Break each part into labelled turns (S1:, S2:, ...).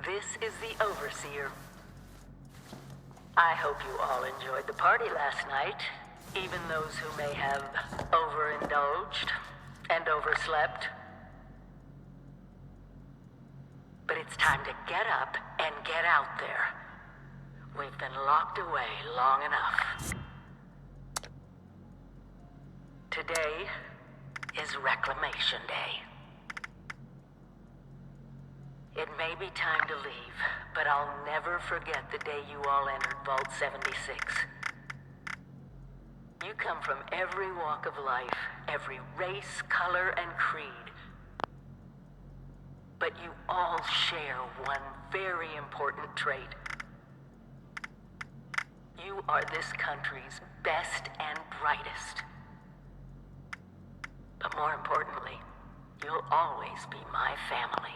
S1: This is the Overseer. I hope you all enjoyed the party last night, even those who may have overindulged and overslept. But it's time to get up and get out there. We've been locked away long enough. Today is Reclamation Day. It may be time to leave, but I'll never forget the day you all entered Vault 76. You come from every walk of life, every race, color, and creed. But you all share one very important trait. You are this country's best and brightest. But more importantly, you'll always be my family.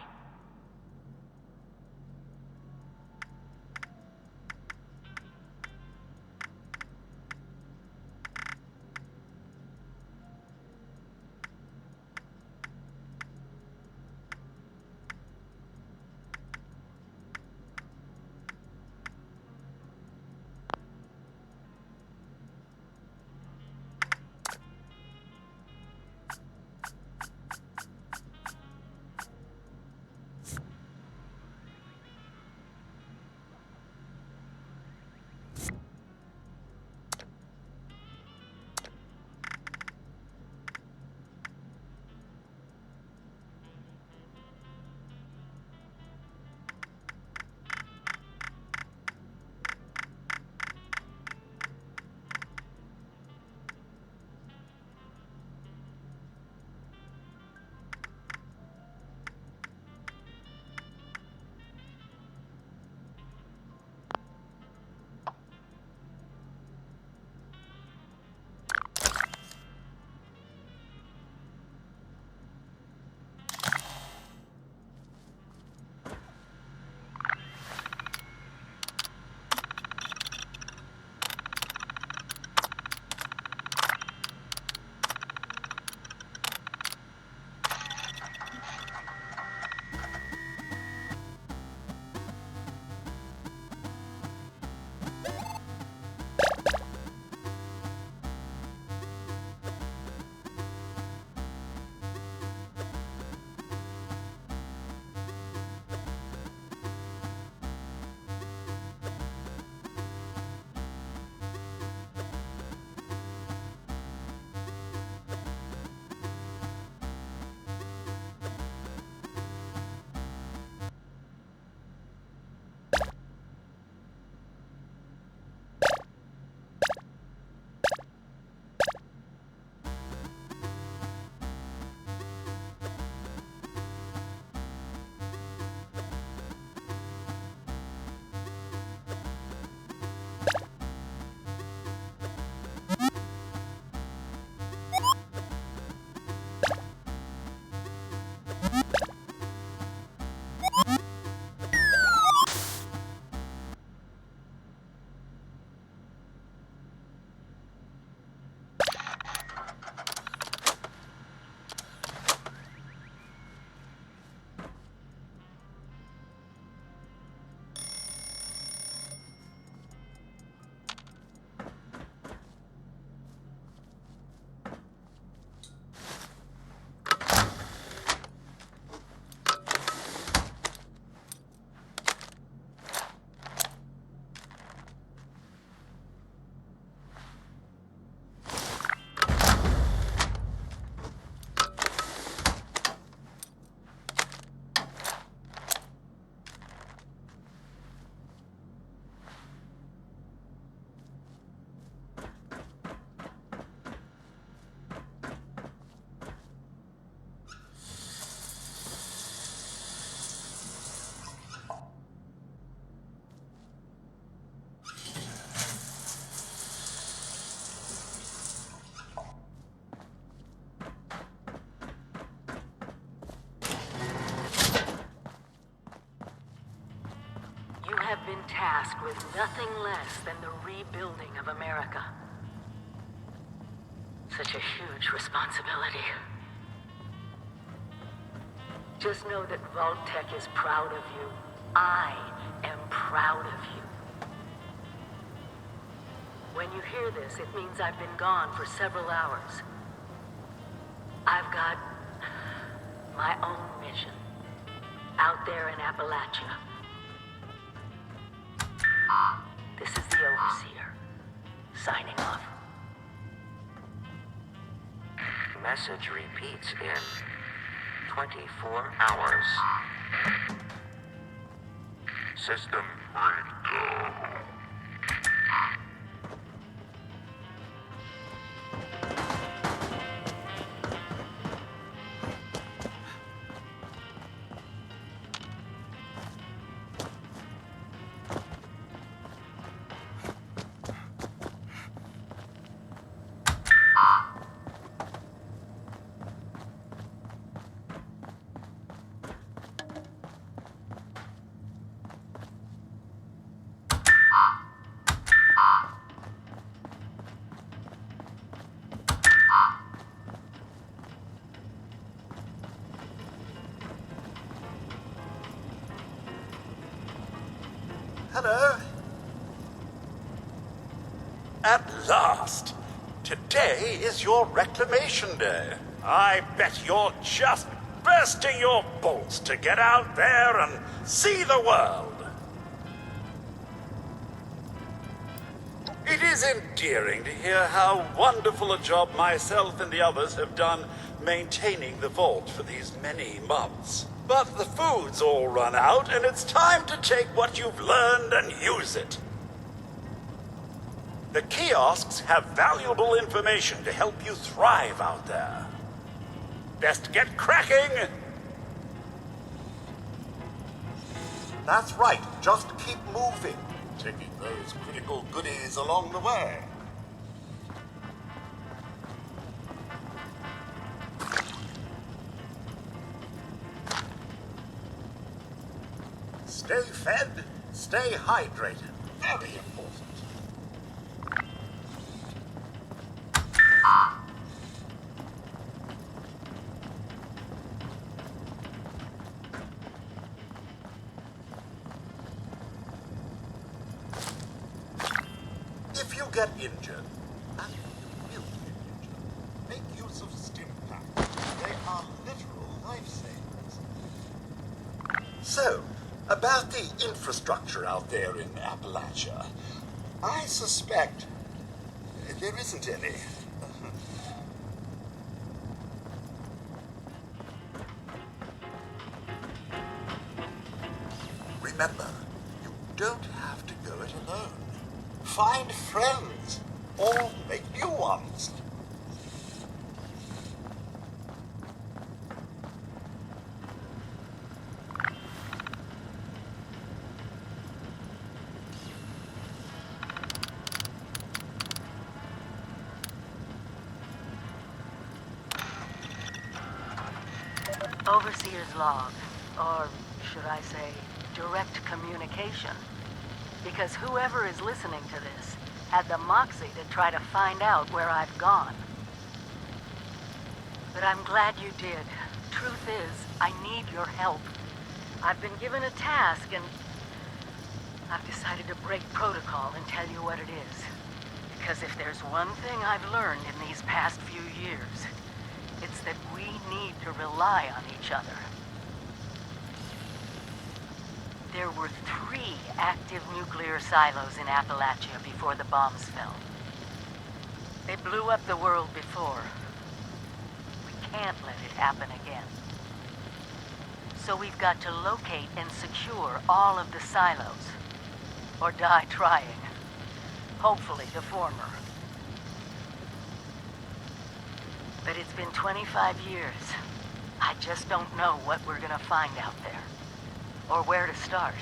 S1: Have been tasked with nothing less than the rebuilding of America. Such a huge responsibility. Just know that Vault-Tec is proud of you. I am proud of you. When you hear this, it means I've been gone for several hours. I've got my own mission out there in Appalachia. This is the Overseer, signing off.
S2: Message repeats in 24 hours. System breakdown.
S3: Hello? At last! Today is your reclamation day. I bet you're just bursting your bolts to get out there and see the world. It is endearing to hear how wonderful a job myself and the others have done maintaining the vault for these many months. But the food's all run out, and it's time to take what you've learned and use it. The kiosks have valuable information to help you thrive out there. Best get cracking!
S4: That's right, just keep moving, taking those critical goodies along the way. Stay fed, stay hydrated. Very important. If you get injured, and you will get injured, make use of stim packs. They are literal lifesavers. So, about the infrastructure out there in Appalachia, I suspect there isn't any. Remember, you don't have to go it alone. Find friends, or make new ones.
S1: Overseer's log, or should I say, direct communication. Because whoever is listening to this had the moxie to try to find out where I've gone. But I'm glad you did. Truth is, I need your help. I've been given a task and I've decided to break protocol and tell you what it is. Because if there's one thing I've learned in these past few years, it's that we need to rely on each other. There were 3 active nuclear silos in Appalachia before the bombs fell. They blew up the world before. We can't let it happen again. So we've got to locate and secure all of the silos. Or die trying. Hopefully the former. But it's been 25 years. I just don't know what we're gonna find out there. Or where to start.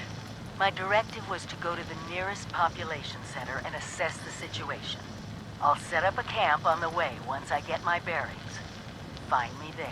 S1: My directive was to go to the nearest population center and assess the situation. I'll set up a camp on the way once I get my bearings. Find me there.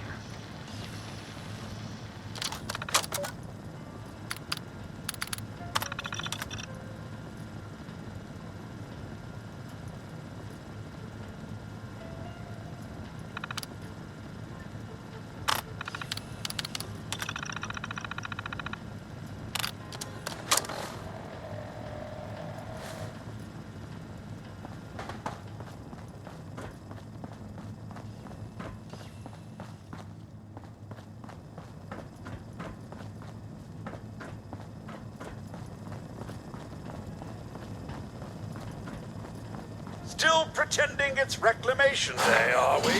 S3: Still pretending it's Reclamation Day, are we?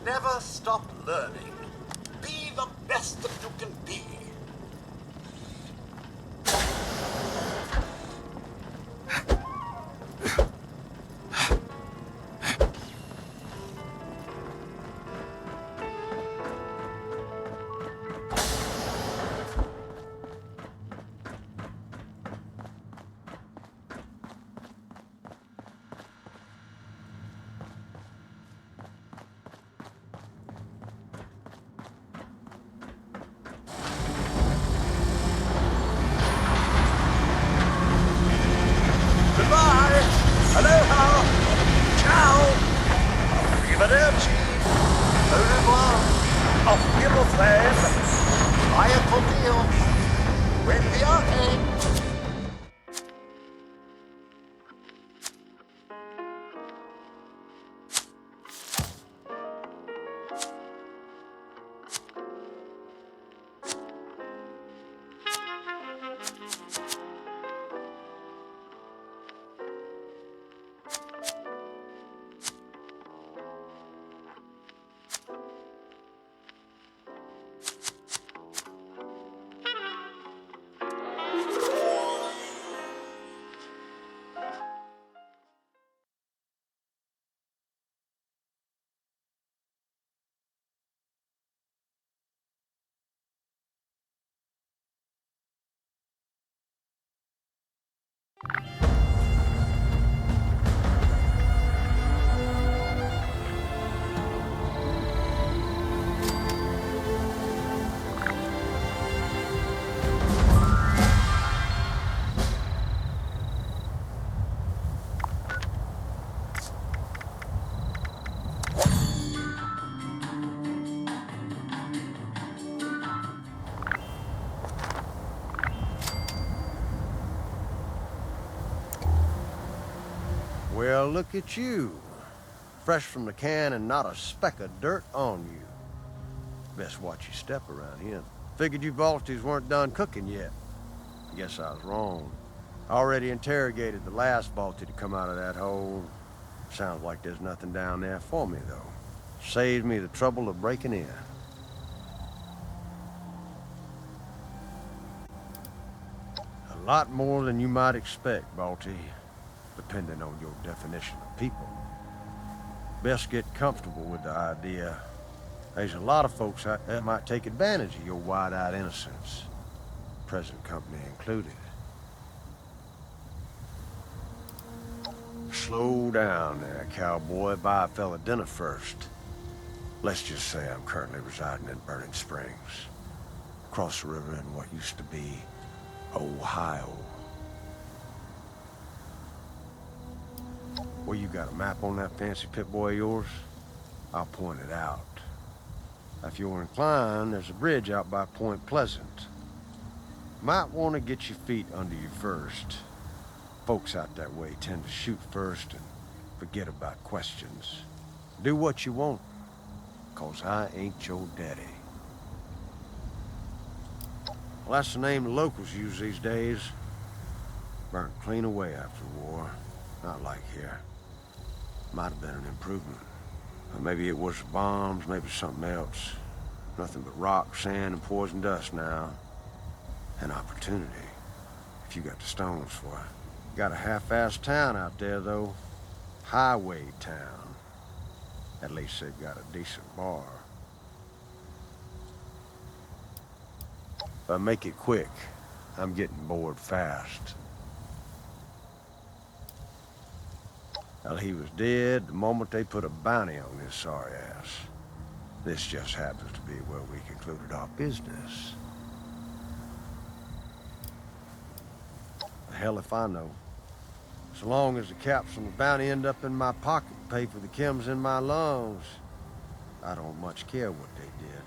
S4: Never stop learning. Be the best that you can be. Goodbye. Aloha. Ciao. Arrivederci. Au revoir. Auf Wiedersehen. Vaya con Dio. Buen viaje.
S5: Well, look at you. Fresh from the can and not a speck of dirt on you. Best watch your step around here. Figured you Balties weren't done cooking yet. Guess I was wrong. Already interrogated the last Balti to come out of that hole. Sounds like there's nothing down there for me, though. Saves me the trouble of breaking in. A lot more than you might expect, Balti, depending on your definition of people. Best get comfortable with the idea. There's a lot of folks that might take advantage of your wide-eyed innocence, present company included. Slow down there, cowboy. Buy a fella dinner first. Let's just say I'm currently residing in Burning Springs, across the river in what used to be Ohio. Well, you got a map on that fancy Pip-Boy of yours? I'll point it out. If you're inclined, there's a bridge out by Point Pleasant. Might want to get your feet under you first. Folks out that way tend to shoot first and forget about questions. Do what you want, 'cause I ain't your daddy. Well, that's the name the locals use these days. Burnt clean away after the war. Not like here. Might have been an improvement. Or maybe it was bombs, maybe something else. Nothing but rock, sand, and poison dust now. An opportunity, if you got the stones for it. Got a half-assed town out there, though. Highway town. At least they've got a decent bar. Make it quick. I'm getting bored fast. Well, he was dead the moment they put a bounty on his sorry ass. This just happens to be where we concluded our business. The hell if I know. So long as the caps on the bounty end up in my pocket and pay for the chems in my lungs, I don't much care what they did.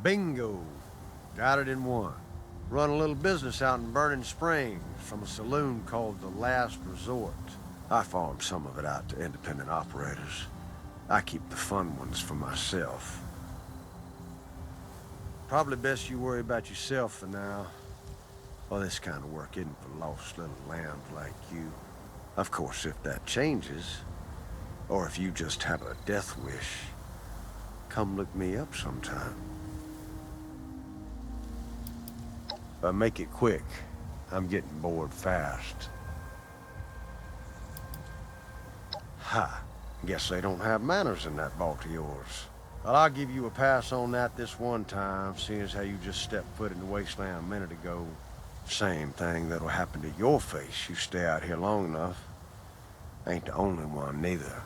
S5: Bingo! Got it in one. Run a little business out in Burning Springs from a saloon called The Last Resort. I farm some of it out to independent operators. I keep the fun ones for myself. Probably best you worry about yourself for now. Well, this kind of work isn't for lost little lambs like you. Of course, if that changes, or if you just have a death wish, come look me up sometime. Make it quick. I'm getting bored fast. Ha! Guess they don't have manners in that vault of yours. Well, I'll give you a pass on that this one time, seeing as how you just stepped foot in the wasteland a minute ago. Same thing that'll happen to your face. You stay out here long enough. Ain't the only one, neither.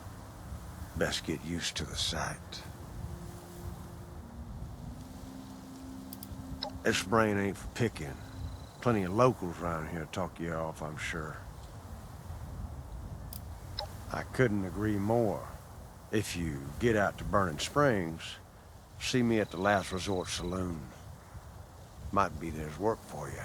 S5: Best get used to the sight. This brain ain't for picking. Plenty of locals around here to talk you off, I'm sure. I couldn't agree more. If you get out to Burning Springs, see me at the Last Resort Saloon. Might be there's work for you.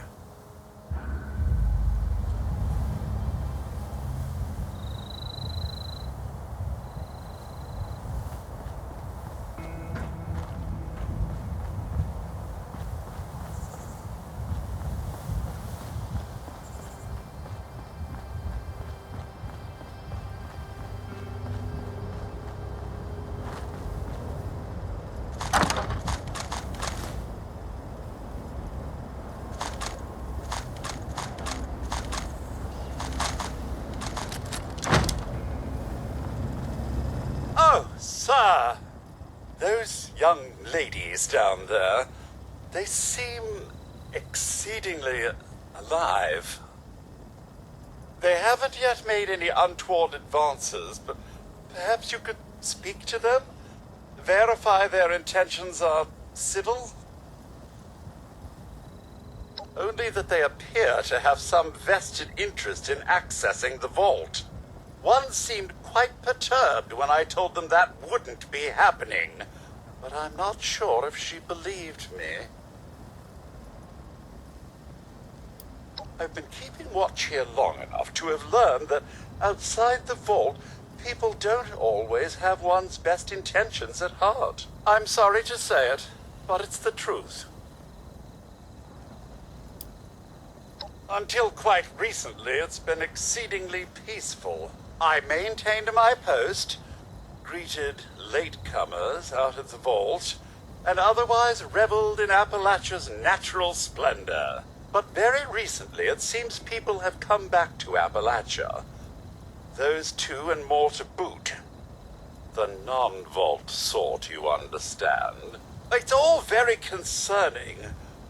S3: Sir, those young ladies down there, they seem exceedingly alive. They haven't yet made any untoward advances, but perhaps you could speak to them? Verify their intentions are civil? Only that they appear to have some vested interest in accessing the vault. One seemed quite perturbed when I told them that wouldn't be happening, but I'm not sure if she believed me. I've been keeping watch here long enough to have learned that outside the vault, people don't always have one's best intentions at heart. I'm sorry to say it, but it's the truth. Until quite recently, it's been exceedingly peaceful. I maintained my post, greeted latecomers out of the vault, and otherwise reveled in Appalachia's natural splendor. But very recently, it seems people have come back to Appalachia. Those two and more to boot. The non-vault sort, you understand. It's all very concerning.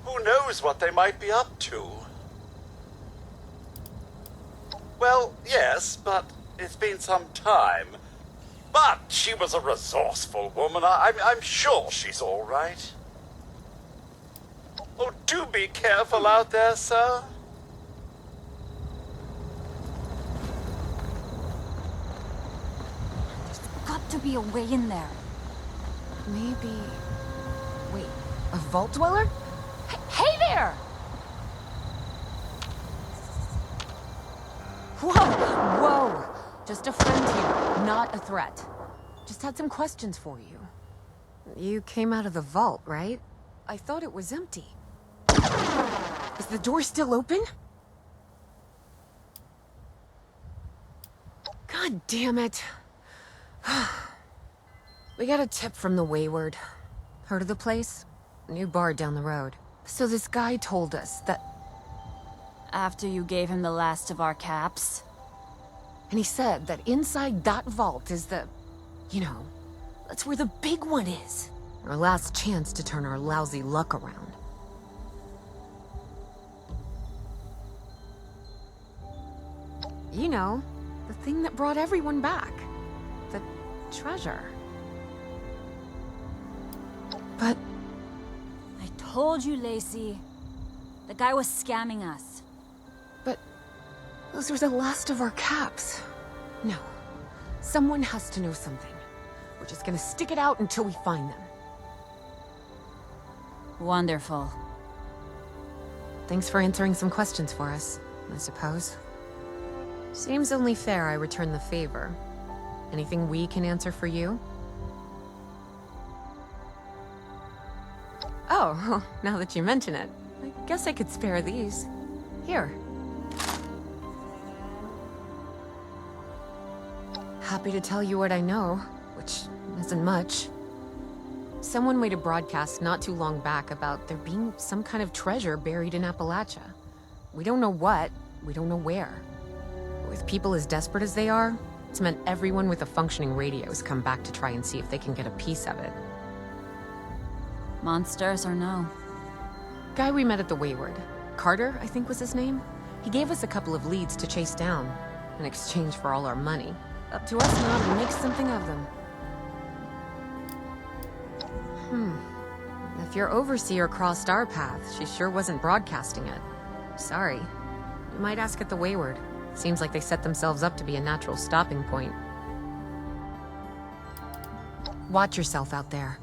S3: Who knows what they might be up to? Well, yes, but it's been some time. But she was a resourceful woman. I'm sure she's all right. Oh, do be careful out there, sir.
S6: Got to be a way in there. Maybe... Wait, a vault dweller? Hey there! Whoa! Whoa! Just a friend here, not a threat. Just had some questions for you. You came out of the vault, right? I thought it was empty. Is the door still open? God damn it. We got a tip from the Wayward. Heard of the place? New bar down the road. So this guy told us that...
S7: After you gave him the last of our caps?
S6: And he said that inside that vault is the... You know, that's where the big one is. Our last chance to turn our lousy luck around. You know, the thing that brought everyone back. The treasure. But
S7: I told you, Lacey. The guy was scamming us.
S6: those were the last of our caps. No. Someone has to know something. We're just gonna stick it out until we find them.
S7: Wonderful.
S6: Thanks for answering some questions for us, I suppose. Seems only fair I return the favor. Anything we can answer for you? Oh, now that you mention it, I guess I could spare these. Here. Happy to tell you what I know, which isn't much. Someone made a broadcast not too long back about there being some kind of treasure buried in Appalachia. We don't know what, we don't know where. With people as desperate as they are, it's meant everyone with a functioning radio has come back to try and see if they can get a piece of it.
S7: Monsters or no?
S6: Guy we met at the Wayward. Carter, I think was his name. He gave us a couple of leads to chase down, in exchange for all our money. Up to us now to make something of them. If your overseer crossed our path, she sure wasn't broadcasting it. Sorry. You might ask at the Wayward. Seems like they set themselves up to be a natural stopping point. Watch yourself out there.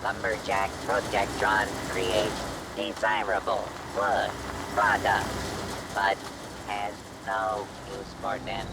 S8: Lumberjack Protectron creates desirable wood product, but has no use for them.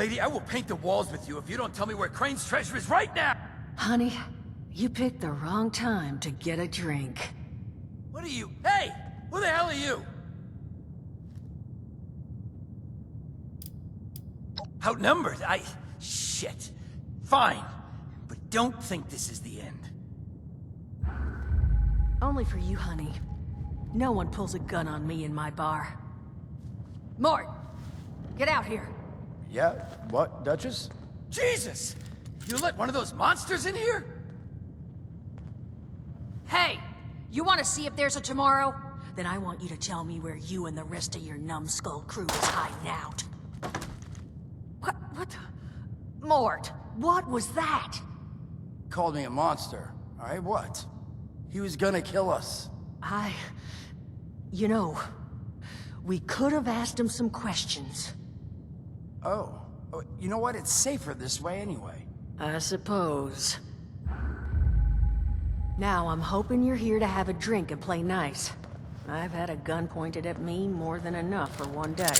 S9: Lady, I will paint the walls with you if you don't tell me where Crane's treasure is right now!
S10: Honey, you picked the wrong time to get a drink.
S9: What are you? Hey! Who the hell are you? Outnumbered? Shit. Fine. But don't think this is the end.
S10: Only for you, honey. No one pulls a gun on me in my bar. Mort! Get out here!
S11: Yeah? What, Duchess?
S9: Jesus! You let one of those monsters in here?
S10: Hey! You want to see if there's a tomorrow? Then I want you to tell me where you and the rest of your numbskull crew is hiding out. What the... Mort, what was that?
S11: Called me a monster. Alright, what? He was gonna kill us.
S10: You know, we could have asked him some questions.
S11: Oh. You know what? It's safer this way anyway.
S10: I suppose. Now I'm hoping you're here to have a drink and play nice. I've had a gun pointed at me more than enough for one day.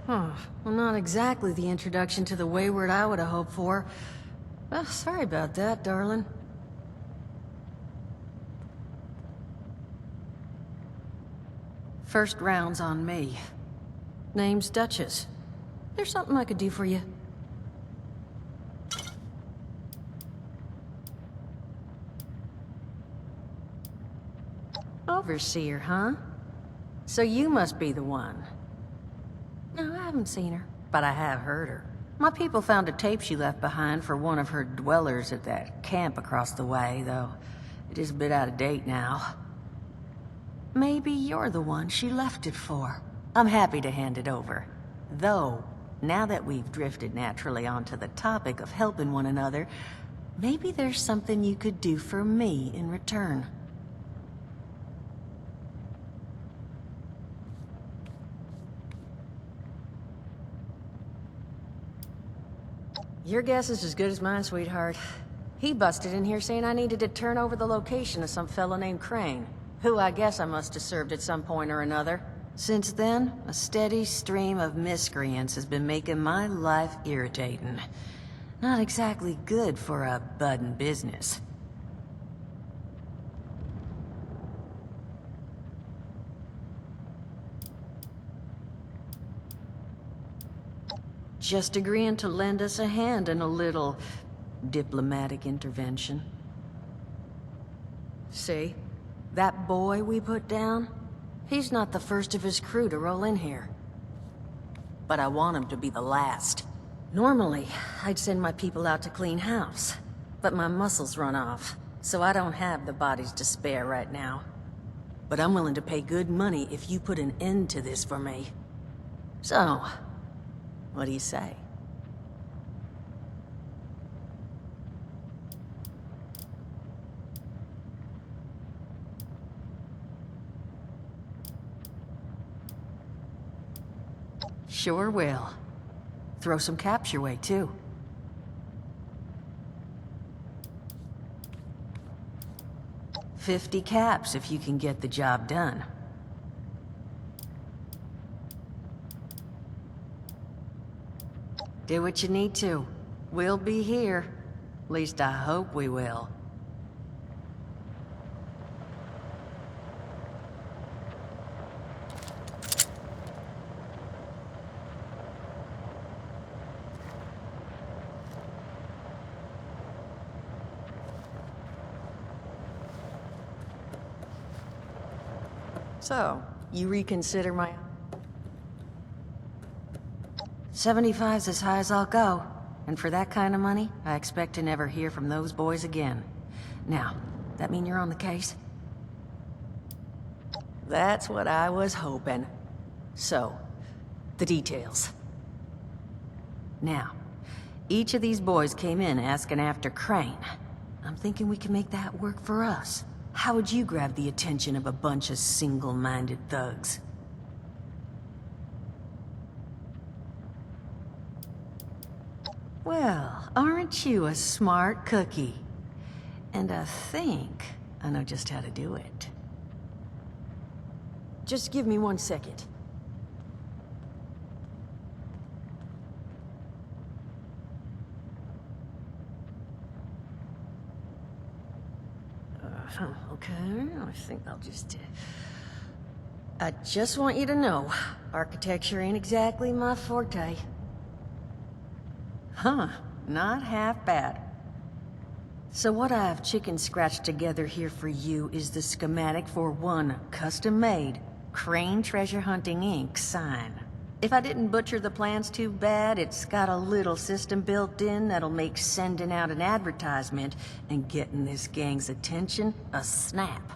S10: Well, not exactly the introduction to the Wayward I would have hoped for. Oh, sorry about that, darling. First round's on me. Name's Duchess. There's something I could do for you. Overseer, huh? So you must be the one. No, I haven't seen her, but I have heard her. My people found a tape she left behind for one of her dwellers at that camp across the way, though it is a bit out of date now. Maybe you're the one she left it for. I'm happy to hand it over. Though, now that we've drifted naturally onto the topic of helping one another, maybe there's something you could do for me in return. Your guess is as good as mine, sweetheart. He busted in here saying I needed to turn over the location of some fellow named Crane, who I guess I must have served at some point or another. Since then, a steady stream of miscreants has been making my life irritating. Not exactly good for a budding business. Just agreeing to lend us a hand in a little diplomatic intervention. See? That boy we put down? He's not the first of his crew to roll in here. But I want him to be the last. Normally, I'd send my people out to clean house. But my muscles run off, so I don't have the bodies to spare right now. But I'm willing to pay good money if you put an end to this for me. So, what do you say? Sure will. Throw some caps your way, too. $50 caps if you can get the job done. Do what you need to. We'll be here. At least I hope we will. So, you reconsider my... 75's as high as I'll go. And for that kind of money, I expect to never hear from those boys again. Now, that mean you're on the case? That's what I was hoping. So, the details. Now, each of these boys came in asking after Crane. I'm thinking we can make that work for us. How would you grab the attention of a bunch of single-minded thugs? Well, aren't you a smart cookie? And I think I know just how to do it. Just give me 1 second. Okay, I think I'll just... I just want you to know, architecture ain't exactly my forte. Huh, not half bad. So what I've chicken scratched together here for you is the schematic for one custom-made Crane Treasure Hunting Inc. sign. If I didn't butcher the plans too bad, it's got a little system built in that'll make sending out an advertisement and getting this gang's attention a snap.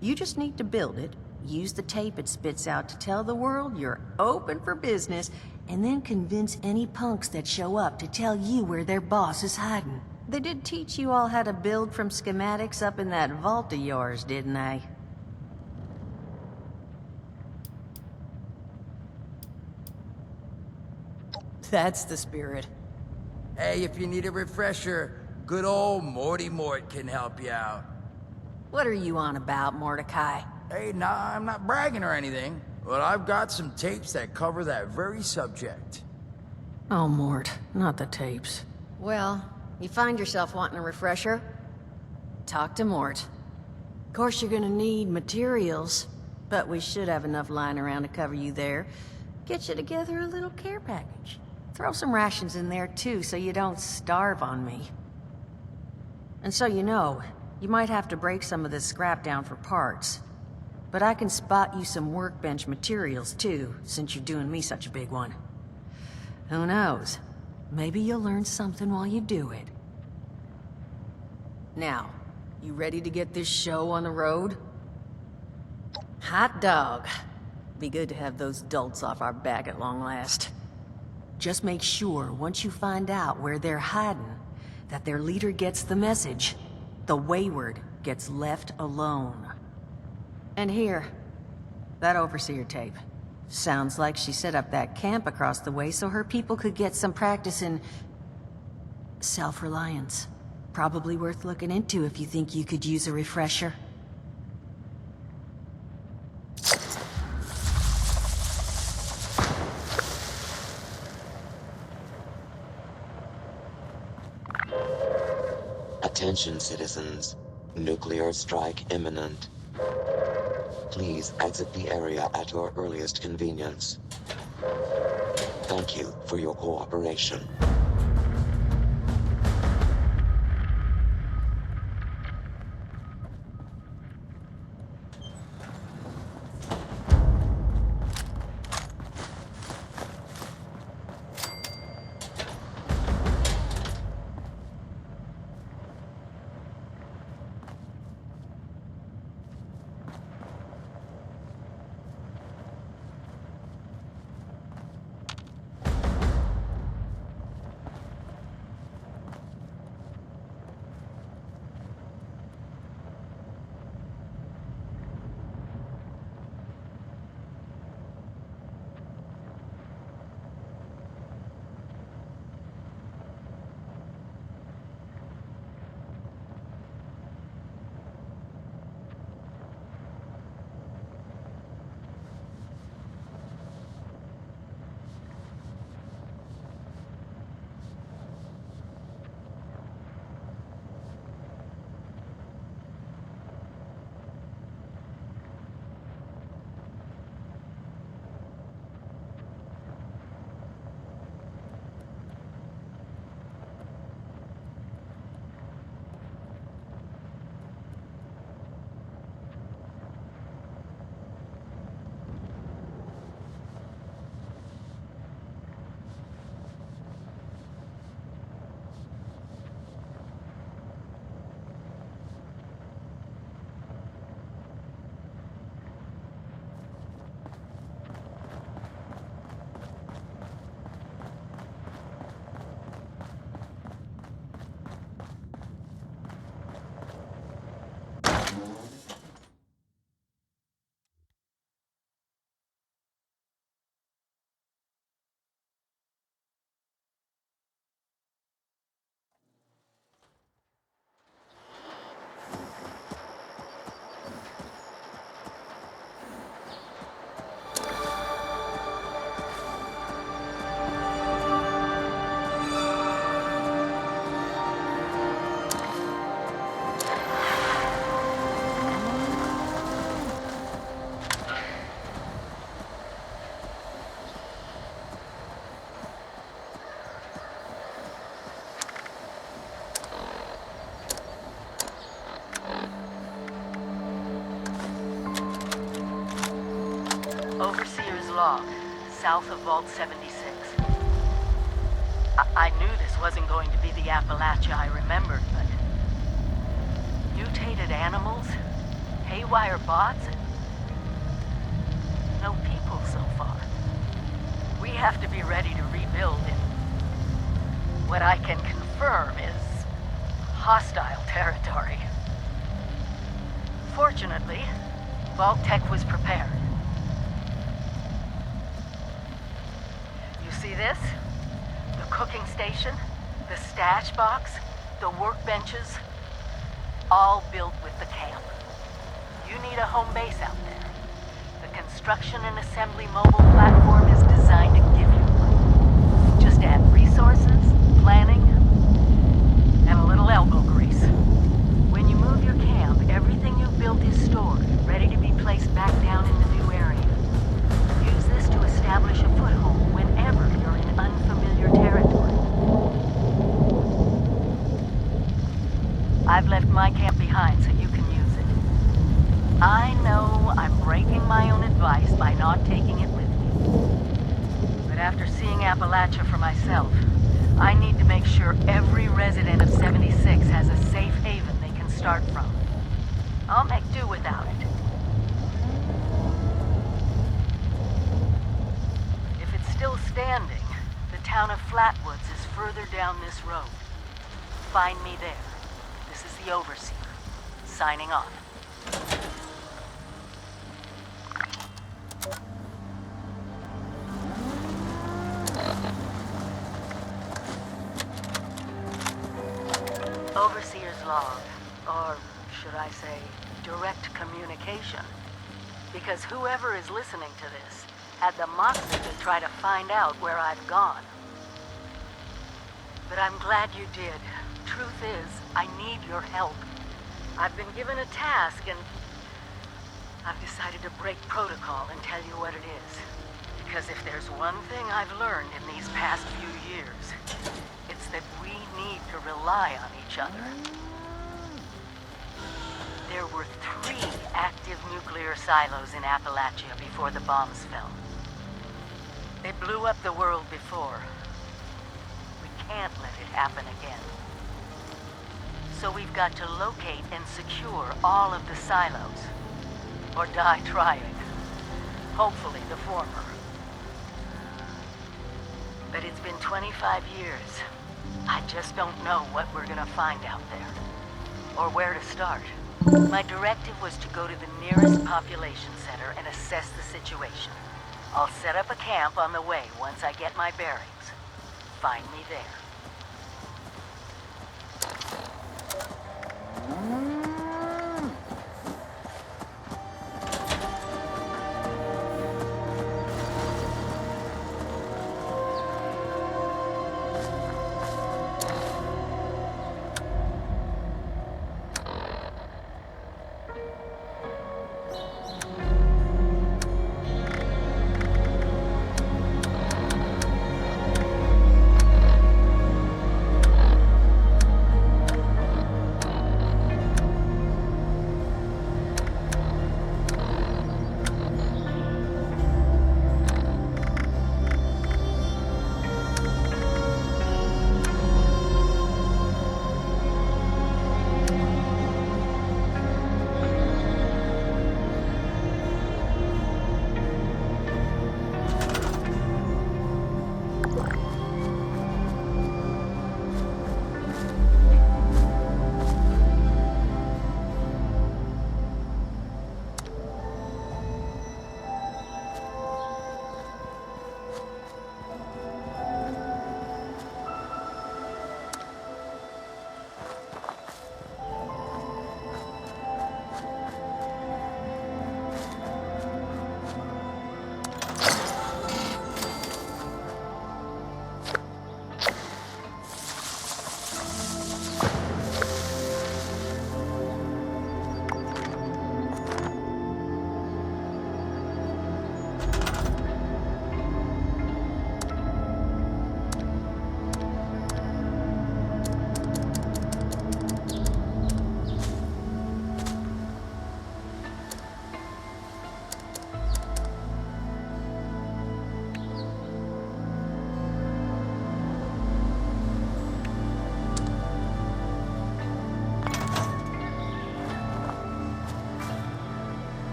S10: You just need to build it, use the tape it spits out to tell the world you're open for business, and then convince any punks that show up to tell you where their boss is hiding. They did teach you all how to build from schematics up in that vault of yours, didn't they? That's the spirit.
S11: Hey, if you need a refresher, good old Morty Mort can help you out.
S10: What are you on about, Mordecai?
S11: Hey, nah, I'm not bragging or anything, but I've got some tapes that cover that very subject.
S10: Oh, Mort, not the tapes. Well, you find yourself wanting a refresher? Talk to Mort. Of course you're gonna need materials, but we should have enough lying around to cover you there. Get you together a little care package. Throw some rations in there too, so you don't starve on me. And so you know, you might have to break some of this scrap down for parts. But I can spot you some workbench materials too, since you're doing me such a big one. Who knows? Maybe you'll learn something while you do it. Now, you ready to get this show on the road? Hot dog. Be good to have those dolts off our back at long last. Just make sure, once you find out where they're hiding, that their leader gets the message. The wayward gets left alone. And here, that overseer tape. Sounds like she set up that camp across the way so her people could get some practice in self-reliance. Probably worth looking into if you think you could use a refresher.
S2: Attention, citizens. Nuclear strike imminent. Please exit the area at your earliest convenience. Thank you for your cooperation.
S1: log, south of Vault 76. I knew this wasn't going to be the Appalachia I remembered, but... mutated animals, haywire bots, and... no people so far. We have to be ready to rebuild in... what I can confirm is... hostile territory. Fortunately, Vault Tech was prepared. You see this? The cooking station, the stash box, the workbenches, all built with the camp. You need a home base out there. The construction and assembly mobile platform is designed to give you one. Just add resources, planning, and a little elbow grease. When you move your camp, everything you've built is stored, ready to be placed back down in the new area. Use this to establish a foothold whenever you're in unfamiliar territory. I've left my camp behind so you can use it. I know I'm breaking my own advice by not taking it with me. But after seeing Appalachia for myself, I need to make sure every resident of 76 has a safe haven they can start from. I'll make do without it. If it's still standing, the town of Flatwoods is further down this road. Find me there. This is the Overseer, signing off. Overseer's log, or should I say, direct communication. Because whoever is listening to this had the moxie to try to find out where I've gone. But I'm glad you did. Truth is, I need your help. I've been given a task and I've decided to break protocol and tell you what it is. Because if there's one thing I've learned in these past few years, it's that we need to rely on each other. There were 3 active nuclear silos in Appalachia before the bombs fell. They blew up the world before. We can't let it happen again. So we've got to locate and secure all of the silos. Or die trying. Hopefully the former. But it's been 25 years. I just don't know what we're gonna find out there. Or where to start. My directive was to go to the nearest population center and assess the situation. I'll set up a camp on the way once I get my bearings. Find me there.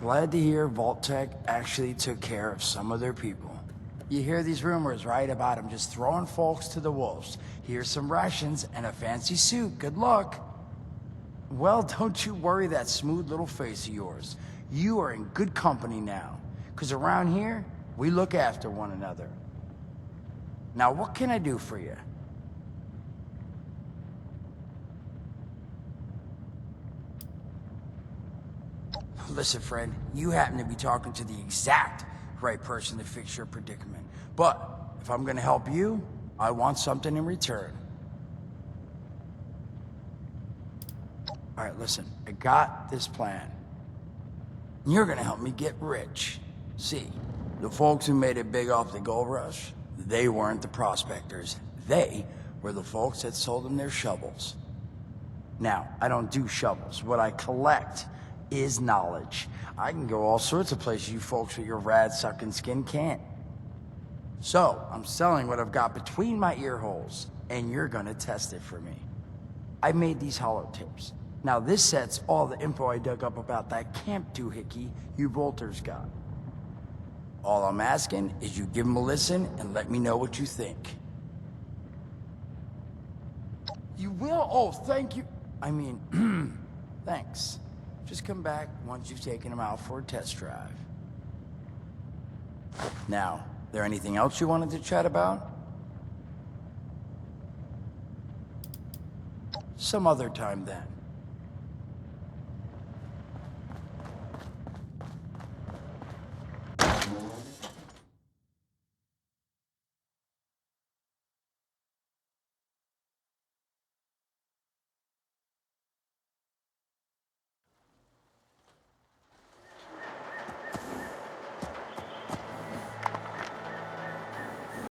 S11: glad to hear Vault-Tec actually took care of some of their people. You hear these rumors, right, about them just throwing folks to the wolves. Here's some rations and a fancy suit. Good luck. Well, don't you worry that smooth little face of yours. You are in good company now. Because around here, we look after one another. Now, what can I do for you? Listen, friend, you happen to be talking to the exact right person to fix your predicament. But if I'm gonna help you, I want something in return. All right, listen, I got this plan. You're gonna help me get rich. See, the folks who made it big off the gold rush, they weren't the prospectors. They were the folks that sold them their shovels. Now, I don't do shovels. What I collect is knowledge. I can go all sorts of places you folks with your rad-sucking skin can't. So, I'm selling what I've got between my ear holes, and you're gonna test it for me. I made these holotapes. Now, this set's all the info I dug up about that camp doohickey you bolters got. All I'm asking is you give them a listen and let me know what you think. You will? Oh, thank you. I mean, thanks. Just come back once you've taken them out for a test drive. Now, there anything else you wanted to chat about? Some other time then.